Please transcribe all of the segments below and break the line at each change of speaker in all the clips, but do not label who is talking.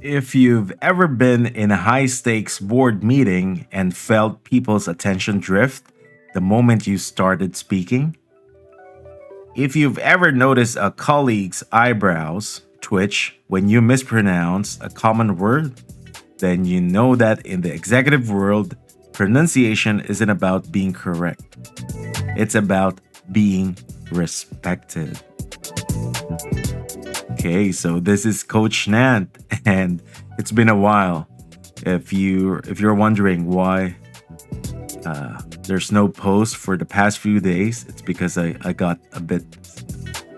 If you've ever been in a high stakes board meeting and felt people's attention drift the moment you started speaking, if you've ever noticed a colleague's eyebrows twitch when you mispronounce a common word, then you know that in the executive world, pronunciation isn't about being correct, it's about being respected. Okay, so this is Coach Nant, and it's been a while. If you're wondering why there's no post for the past few days, it's because I got a bit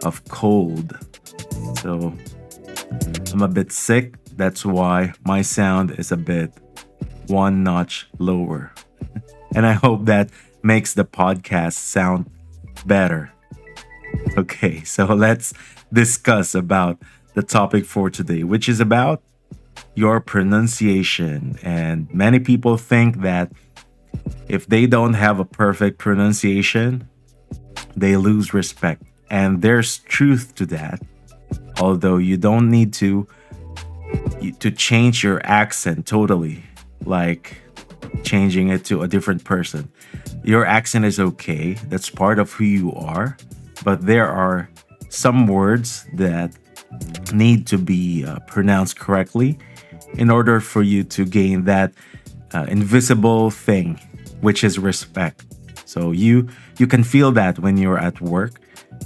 of cold. So I'm a bit sick. That's why my sound is a bit one notch lower. And I hope that makes the podcast sound better. Okay, so let's discuss about the topic for today, which is about your pronunciation. And many people think that if they don't have a perfect pronunciation, they lose respect. And there's truth to that. Although you don't need to change your accent totally, like changing it to a different person. Your accent is okay. That's part of who you are. But there are some words that need to be pronounced correctly in order for you to gain that invisible thing, which is respect. So you can feel that when you're at work,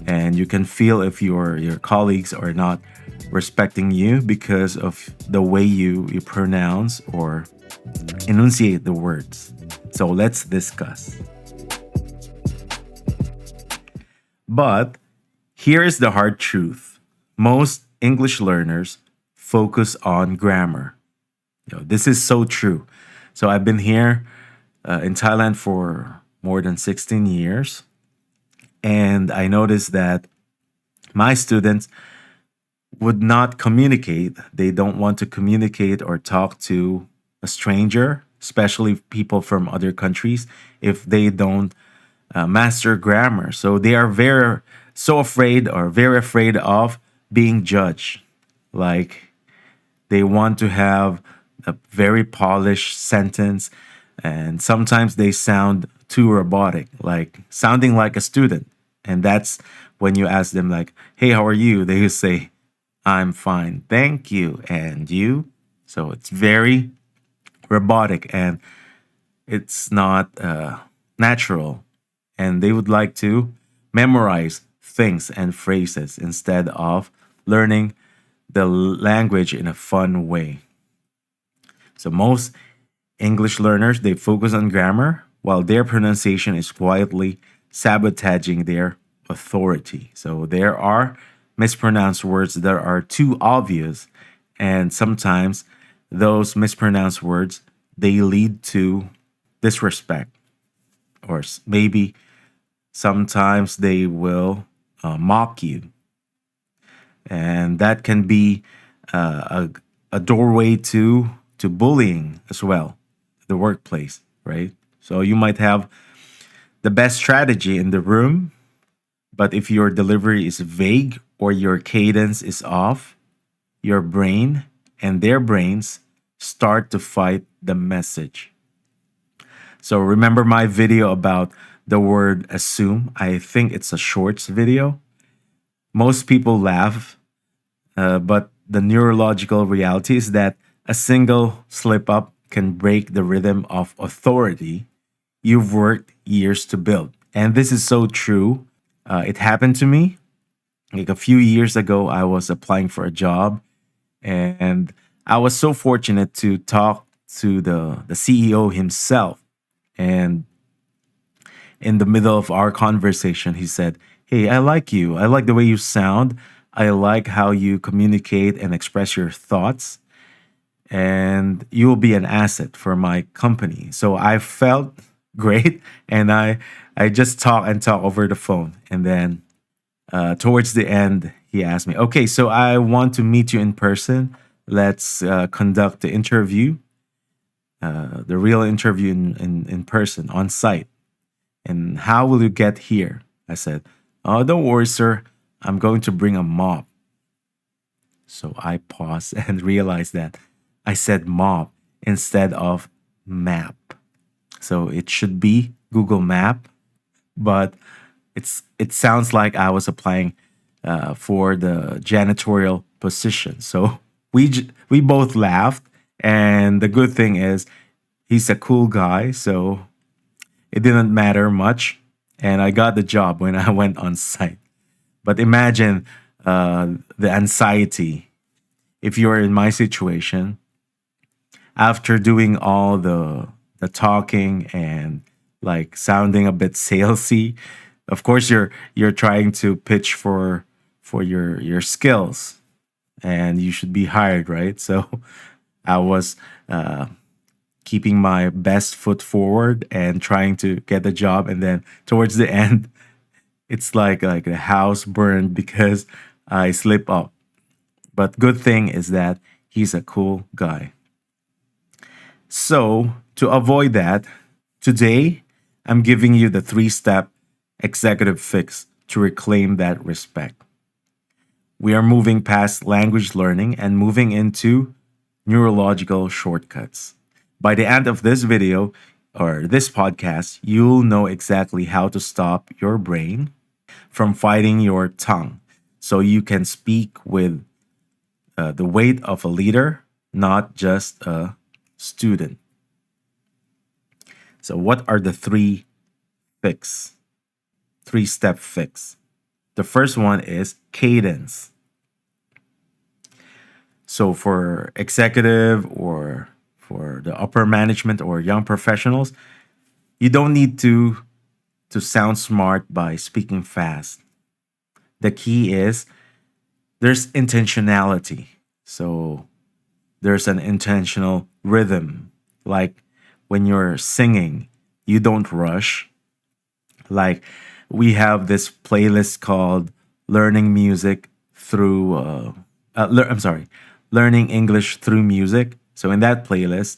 and you can feel if your colleagues are not respecting you because of the way you pronounce or enunciate the words. So let's discuss. But here is the hard truth. Most English learners focus on grammar. This is so true. So I've been here in Thailand for more than 16 years. And I noticed that my students would not communicate. They don't want to communicate or talk to a stranger, especially people from other countries, if they don't master grammar. So they are very afraid of being judged. Like they want to have a very polished sentence, and sometimes they sound too robotic, like sounding like a student. And that's when you ask them, like, hey, how are you? They will say, I'm fine, thank you. And you? So it's very robotic and it's not natural. And they would like to memorize things and phrases instead of learning the language in a fun way. So most English learners, they focus on grammar while their pronunciation is quietly sabotaging their authority. So there are mispronounced words that are too obvious, and sometimes those mispronounced words, they lead to disrespect, or maybe sometimes they will mock you, and that can be a doorway to bullying as well, the workplace, right? So you might have the best strategy in the room, but if your delivery is vague or your cadence is off, your brain and their brains start to fight the message. So remember my video about the word assume? I think it's a shorts video. Most people laugh, but the neurological reality is that a single slip up can break the rhythm of authority you've worked years to build. And this is so true. It happened to me. Like a few years ago, I was applying for a job, and I was so fortunate to talk to the CEO himself. And in the middle of our conversation, he said, hey, I like you. I like the way you sound. I like how you communicate and express your thoughts. And you will be an asset for my company. So I felt great. And I just talk over the phone. And then towards the end, he asked me, okay, so I want to meet you in person. Let's conduct the interview, the real interview in person, on site. And how will you get here? I said, oh, don't worry, sir. I'm going to bring a mop. So I paused and realized that I said mop instead of map. So it should be Google Map, but it sounds like I was applying for the janitorial position. So we both laughed, and the good thing is he's a cool guy, so it didn't matter much, and I got the job when I went on site. But imagine the anxiety if you're in my situation after doing all the talking and like sounding a bit salesy. Of course, you're trying to pitch for your skills, and you should be hired, right? So I was keeping my best foot forward and trying to get the job, and then towards the end, it's like the house burned because I slip up. But good thing is that he's a cool guy. So, to avoid that, today I'm giving you the 3 step executive fix to reclaim that respect. We are moving past language learning and moving into neurological shortcuts. By the end of this video or this podcast, you'll know exactly how to stop your brain from fighting your tongue so you can speak with the weight of a leader, not just a student. So, what are the fix? 3 step fix. The first one is cadence. So, for executive or for the upper management or young professionals, you don't need to sound smart by speaking fast. The key is there's intentionality. So, there's an intentional rhythm. Like when you're singing, you don't rush. Like we have this playlist called Learning Music through, I'm sorry, Learning English through Music. So in that playlist,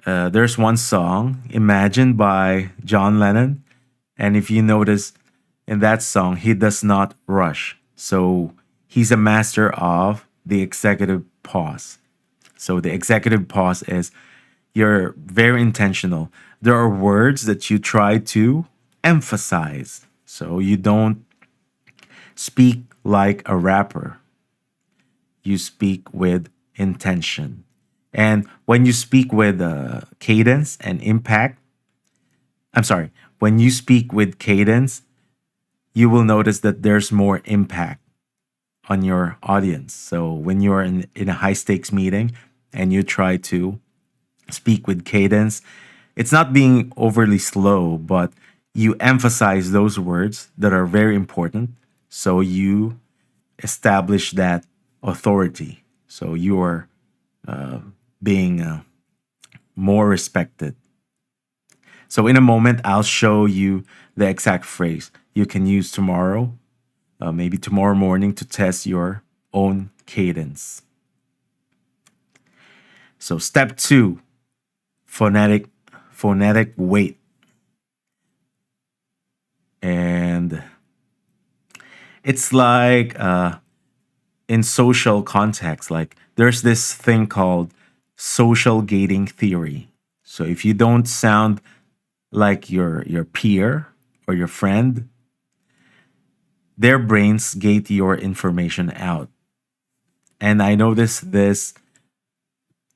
there's one song, Imagine by John Lennon. And if you notice in that song, he does not rush. So he's a master of the executive pause. So the executive pause is you're very intentional. There are words that you try to emphasize. So you don't speak like a rapper, you speak with intention. And when you speak with cadence and impact, I'm sorry, when you speak with cadence, you will notice that there's more impact on your audience. So when you're in a high stakes meeting and you try to speak with cadence, it's not being overly slow, but you emphasize those words that are very important. So you establish that authority. So you are being more respected. So in a moment, I'll show you the exact phrase you can use tomorrow, maybe tomorrow morning, to test your own cadence. So step 2, phonetic weight. And it's like in social context, like there's this thing called social gating theory. So if you don't sound like your peer or your friend, their brains gate your information out. And I noticed this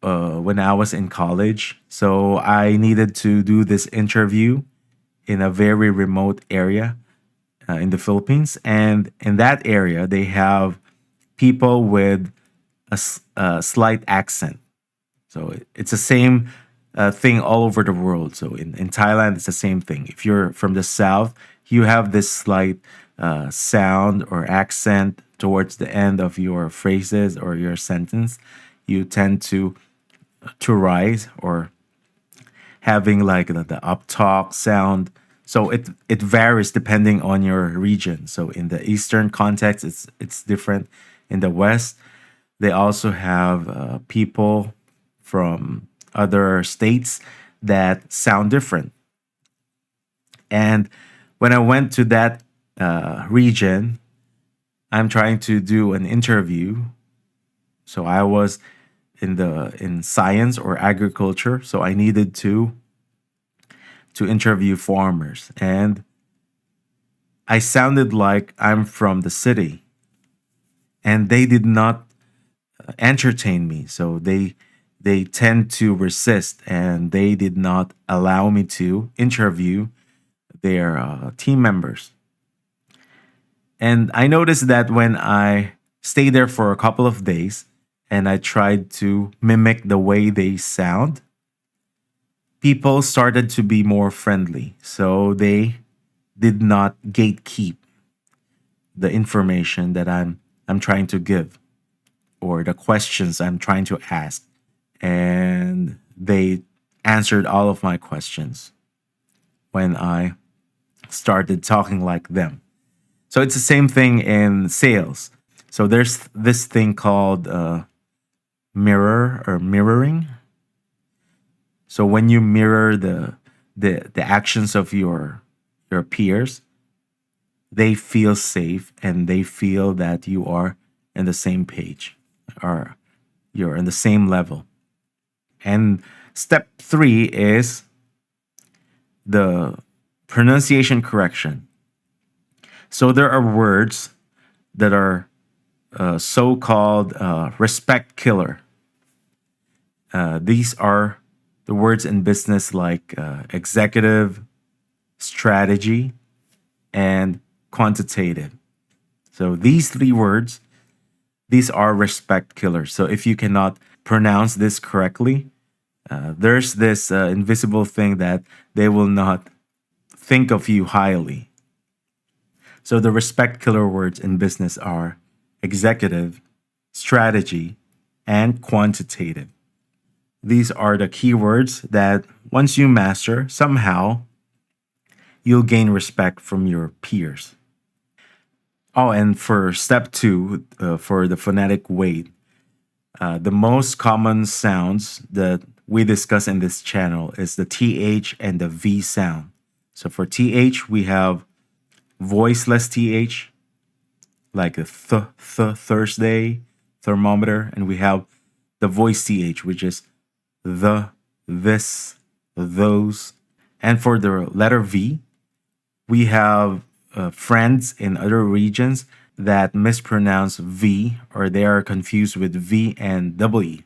when I was in college. So I needed to do this interview in a very remote area in the Philippines. And in that area, they have people with a slight accent. So it's the same thing all over the world. So in Thailand, it's the same thing. If you're from the south, you have this slight sound or accent towards the end of your phrases or your sentence. You tend to rise or having like the up talk sound. So it varies depending on your region. So in the eastern context, it's different. In the west, they also have people from other states that sound different. And when I went to that region, I'm trying to do an interview. So I was in science or agriculture, so I needed to interview farmers, and I sounded like I'm from the city, and they did not entertain me. So they tend to resist, and they did not allow me to interview their team members. And I noticed that when I stayed there for a couple of days and I tried to mimic the way they sound, people started to be more friendly. So they did not gatekeep the information that I'm trying to give or the questions I'm trying to ask. And they answered all of my questions when I started talking like them. So it's the same thing in sales. So there's this thing called mirror or mirroring. So when you mirror the actions of your peers, they feel safe and they feel that you are in the same page or you're in the same level. And step 3 is the pronunciation correction. So there are words that are so-called respect killer. These are the words in business like executive, strategy, and quantitative. So these 3 words, these are respect killers. So if you cannot pronounce this correctly, there's this invisible thing that they will not think of you highly. So the respect killer words in business are executive, strategy, and quantitative. These are the keywords that once you master, somehow you'll gain respect from your peers. Oh, and for step 2, for the phonetic weight, the most common sounds that we discuss in this channel is the TH and the V sound. So for TH, we have voiceless TH, like a Thursday, thermometer, and we have the voice TH, which is the, this, those. And for the letter V, we have friends in other regions that mispronounce V or they are confused with V and W.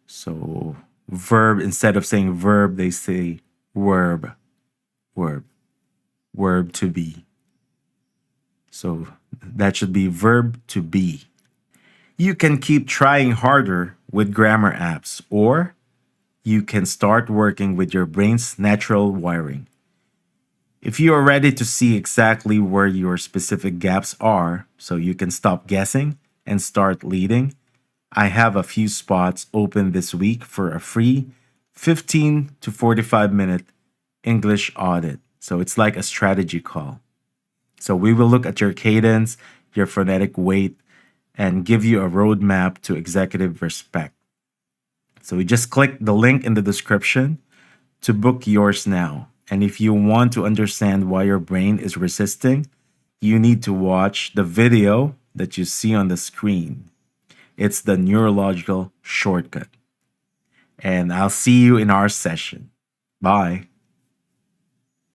So verb, instead of saying verb, they say verb, verb, verb to be. So that should be verb to be. You can keep trying harder with grammar apps, or you can start working with your brain's natural wiring. If you are ready to see exactly where your specific gaps are so you can stop guessing and start leading, I have a few spots open this week for a free 15 to 45-minute English audit. So it's like a strategy call. So we will look at your cadence, your phonetic weight, and give you a roadmap to executive respect. So you just click the link in the description to book yours now. And if you want to understand why your brain is resisting, you need to watch the video that you see on the screen. It's the neurological shortcut. And I'll see you in our session. Bye.